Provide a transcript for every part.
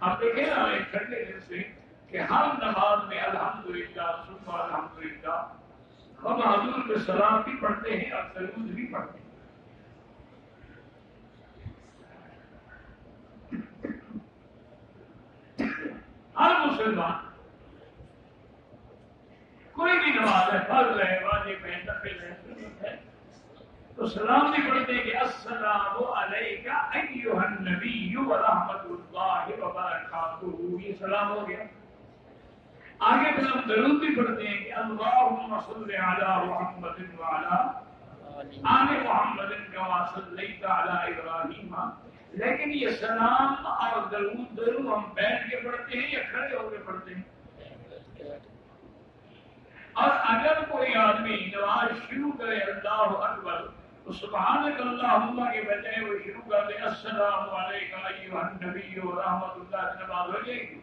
آپ دیکھیں نا ایک ٹھنڈے دن سے کہ ہر نماز میں الحمدللہ ثم الحمدللہ ہم حضور کے سلام بھی پڑھتے ہیں اور درود بھی پڑھتے ہیں. ہر مسلمان کوئی بھی نماز ہے، فرض ہے، واجب ہے، نفل ہے، سنت ہے، تو سلام بھی پڑھتے ہیں کہ السلام علیک ایھا النبی ورحمۃ اللہ وبرکاتہ. یہ سلام ہو گیا. آگے پھر ہم درود بھی پڑھتے ہیں کہ اللہم صل علی محمد وعلی آل محمد کما صلیت علی ابراہیم. لیکن یہ سلام اور درود ہم بیٹھ کے پڑھتے ہیں یا کھڑے ہو کے پڑھتے ہیں؟ اور اگر کوئی آدمی نماز شروع کرے اللہ اکبر تو سبحانک اللہم کے بجائے وہ شروع کر دے السلام علیکم ایھا النبی ورحمۃ اللہ سے نماز ہو جائے گی.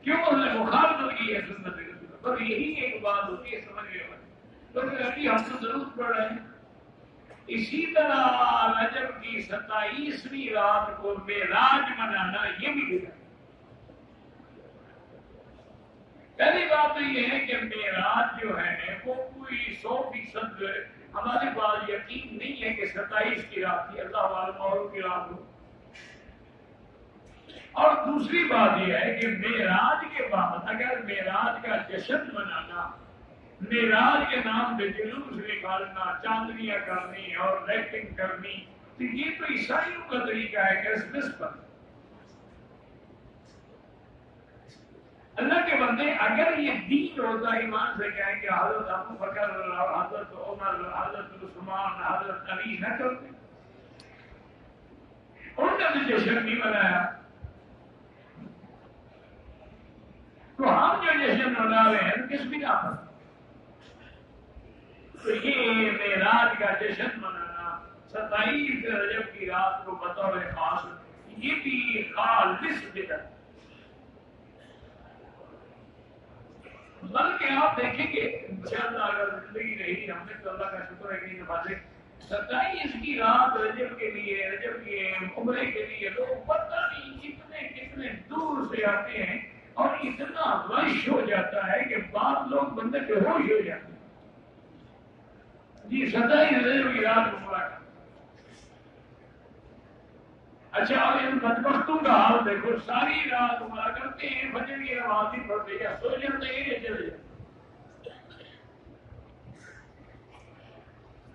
کیوں؟ اس نے مخالفت کی ہے سنت رسول. بس یہی ایک بات ہوتی ہے سمجھ گئے. تو ابھی ہم تو ضرور پڑھ رہے ہیں. اسی طرح رجب کی 27ویں رات کو معراج منانا یہ بھی ہے. پہلی بات تو یہ ہے کہ معراج جو ہے وہ کوئی 100% ہمارے پاس یقین نہیں ہے کہ 27 کی رات تھی. اللہ عالم اور کی رات ہو. اور دوسری بات یہ ہے کہ معراج کے بعد اگر معراج کا جشن منانا، معراج کے نام پہ جلوس نکالنا، چاندنیاں کرنی اور لائٹنگ کرنی، تو یہ تو عیسائیوں کا طریقہ ہے کرسمس پر. اللہ کے بندے اگر یہ دین ہوتا ایمان سے کہیں کہ حضرت ابو بکر، حضرت عمر، حضرت عثمان، حضرت علی نہ کرتے، انہوں نے تو جشن نہیں منایا. تو ہم جو جشن منا رہے ہیں کس بنا پر؟ تو یہ معراج کا جشن منانا 27 رجب کی رات کو بطور خاص، یہ بھی خالص بدعت. بلکہ آپ دیکھیں گے انشاءاللہ اگر زندگی رہی، ہم نے تو اللہ کا شکر ہے کہ نمازیں 27 کی رات رجب کے لیے، رجب کے عمرے کے لیے لوگ پتہ نہیں کتنے کتنے دور سے آتے ہیں اور اتنا رش ہو جاتا ہے کہ بعض لوگ بندے بے ہوش ہو جاتے ہیں. جی 27 رجب کی رات مبارک. اچھا اور ان بدبختوں کا حال دیکھو، ساری رات عمرہ کرتے ہیں، فجر کی نماز نہیں پڑھتے، یا سو جاتے ہیں یا چلے جاتے.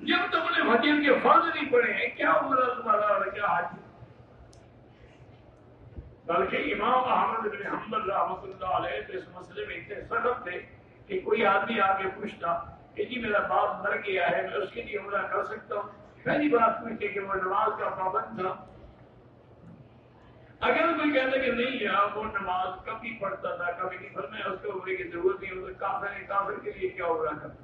جب تم نے فجر کے فرض نہیں پڑھے ہیں کیا عمرہ تمہارا اور کیا حج؟ بلکہ امام احمد بن حنبل رحمۃ اللہ علیہ تو اس مسئلے میں اتنے سخت تھے کہ کوئی آدمی آ کے پوچھتا کہ جی میرا باپ مر گیا ہے، میں اس کے لیے عمرہ کر سکتا ہوں؟ پہلی بات پوچھتے کہ وہ نماز کا پابند تھا. اگر کوئی کہتا کہ نہیں یار وہ نماز کبھی پڑھتا تھا کبھی نہیں، فرمایا اس کو عمرے کی ضرورت نہیں ہوتی. کافر ہے، کافر کے لیے کیا عمرہ کرتا؟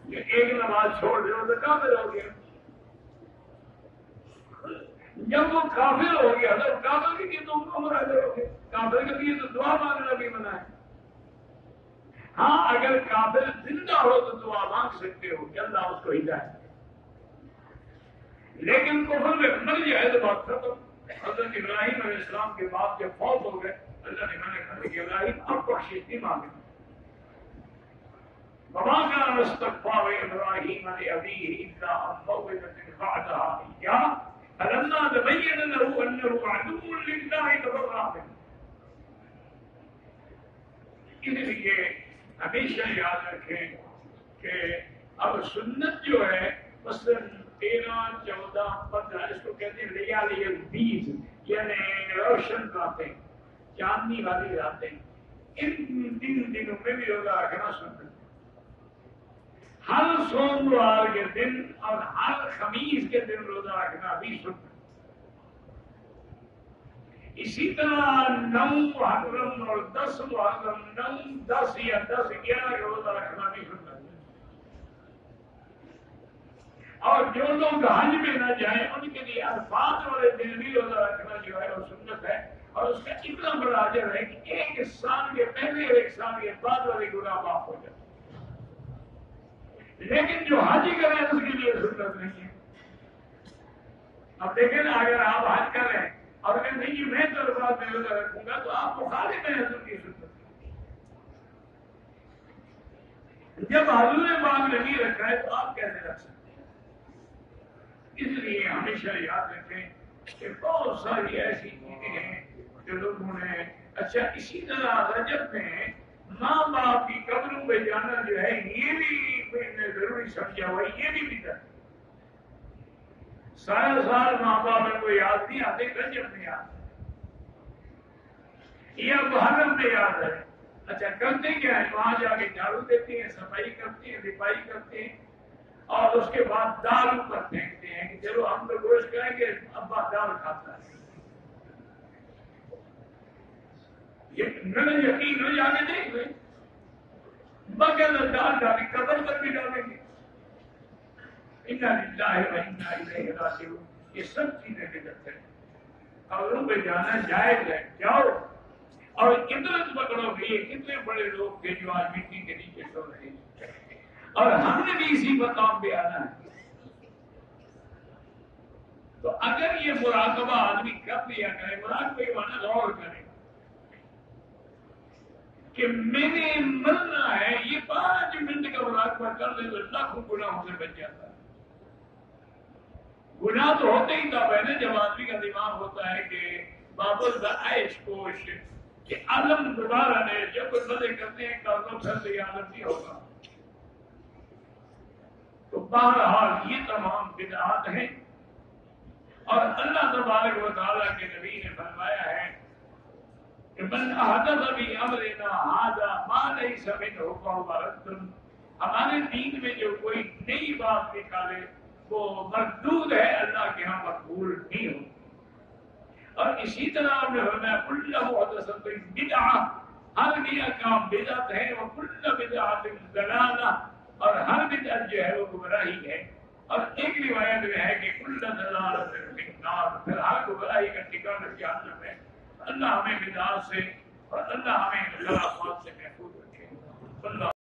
ایک نماز چھوڑ دے تو کافر ہو گیا. جب وہ کافر ہو گیا تو کافر کے لیے تم عمرہ کرو گے، کافر کے لیے تو دعا مانگنا بھی منع ہے. ہاں اگر کافر زندہ ہو تو دعا مانگ سکتے ہو کہ اللہ اس کو ہدایت، لیکن کفر میں مر جائے تو بات ختم. حضرت ابراہیم علیہ السلام کے باپ جب فوت ہو گئے، اللہ نے منع کر دیا کہ ابراہیم اب بخشش نہیں مانگے. وما كان استغفار ابراہیم لابیہ الا عن موعظة وعدها اياه فلما تبين له انه عدو لله تبرأ منه. اس لیے ہمیشہ یاد رکھیں کہ اب سنت جو ہے مثلاً 13، 14، 15 اس کو کہتے ہیں لیالی البیض، یعنی روشن راتیں، چاندنی والی راتیں. ان دنوں میں بھی روزہ رکھنا سنت. ہر سوموار کے دن اور ہر خمیس کے دن روزہ رکھنا بھی سنت. اسی طرح 9 محرم اور 10 محرم، 9، 10 یا 10، 11 کا روزہ رکھنا بھی سنت. اور جو لوگ حج میں نہ جائیں ان کے لیے عرفات والے دن بھی روزہ رکھنا جو ہے وہ سنت ہے. اور اس کا اتنا بڑا اجر ہے کہ ایک سال کے پہلے اور ایک سال کے بعد والے گناہ معاف ہو جاتے. لیکن جو حج کریں اس کے لیے سنت نہیں ہے. اب دیکھیں نا اگر آپ حج کریں اور اگر نہیں میں جگہ رکھوں گا تو آپ مخالف ہیں حضور کی سنت۔ جب حضور پاک نے نہیں رکھا ہے تو آپ کیسے رکھ سکتے ہیں؟ اس لیے ہمیشہ یاد رکھیں کہ بہت ساری ایسی چیزیں ہیں جو لوگوں نے، اچھا اسی طرح رجب میں ماں باپ کی قبروں پہ جانا جو ہے یہ بھی میں ضروری سمجھا ہوا، یہ بھی بدعت۔ سارا سال ماں باپ کو یاد نہیں آتے، رجب میں یاد یا محرم میں یاد ہے۔ اچھا کرتے کیا ہے؟ وہاں جا کے جھاڑو دیتے ہیں، صفائی کرتے ہیں، رپائی کرتے ہیں، اور اس کے بعد دال اوپر پھینکتے ہیں کہ چلو ہم تو گوشت کریں گے، ابا دال کھاتا ہے۔ یہ یقین ہو جانے نہیں ہوئے بغیر دال ڈالی قبر پر بھی ڈالیں گے۔ انا للہ و انا الیہ راجعون۔ یہ سب چیزیں بدعت ہیں۔ قبروں پہ جانا جائز ہے، جاؤ، اور عبرت پکڑو گے۔ کتنے بڑے لوگ تھے جو آج مٹی کے نیچے سو رہے ہیں، اور ہم نے بھی اسی مقام پہ آنا ہے۔ تو اگر یہ مراقبہ آدمی کر لیا کرے، مراقبہ یہ مانا غور کرے کہ میں نے مرنا ہے، یہ 5 منٹ کا مراقبہ کر لے تو لاکھوں گناہوں سے بچ جاتا ہے۔ گناہ تو ہوتے ہی تھا پہلے، جب آدمی کا دماغ ہوتا ہے کہ بابل کا عیش کوش کہ عالم دوبارہ نہیں، جب کوئی مزے کرتے ہیں کل تو پھر سے عالم نہیں ہوگا۔ تو بہرحال یہ تمام بدعات ہیں، اور اللہ تبارک و تعالیٰ کے نبی نے فرمایا ہے کہ من احدث فی امرنا ھذا ما لیس منہ فہو رد۔ ہمارے دین میں جو کوئی نئی بات نکالے وہ مردود ہے، اللہ کے ہاں مقبول نہیں ہو۔ اور اسی طرح ہم نے فرمایا کل محدثۃ بدعہ، ہر نیا کام بدعت ہے، وکل بدعۃ ضلالہ، اور ہر بدعت جو ہے وہ گمراہی ہے۔ اور ایک روایت میں ہے کہ کل ضلالۃ فی النار، پھر ہر گمراہی کا ٹھکانہ جہنم ہے۔ اللہ ہمیں بدعات سے اور اللہ ہمیں خرافات سے محفوظ رکھے۔ اللہ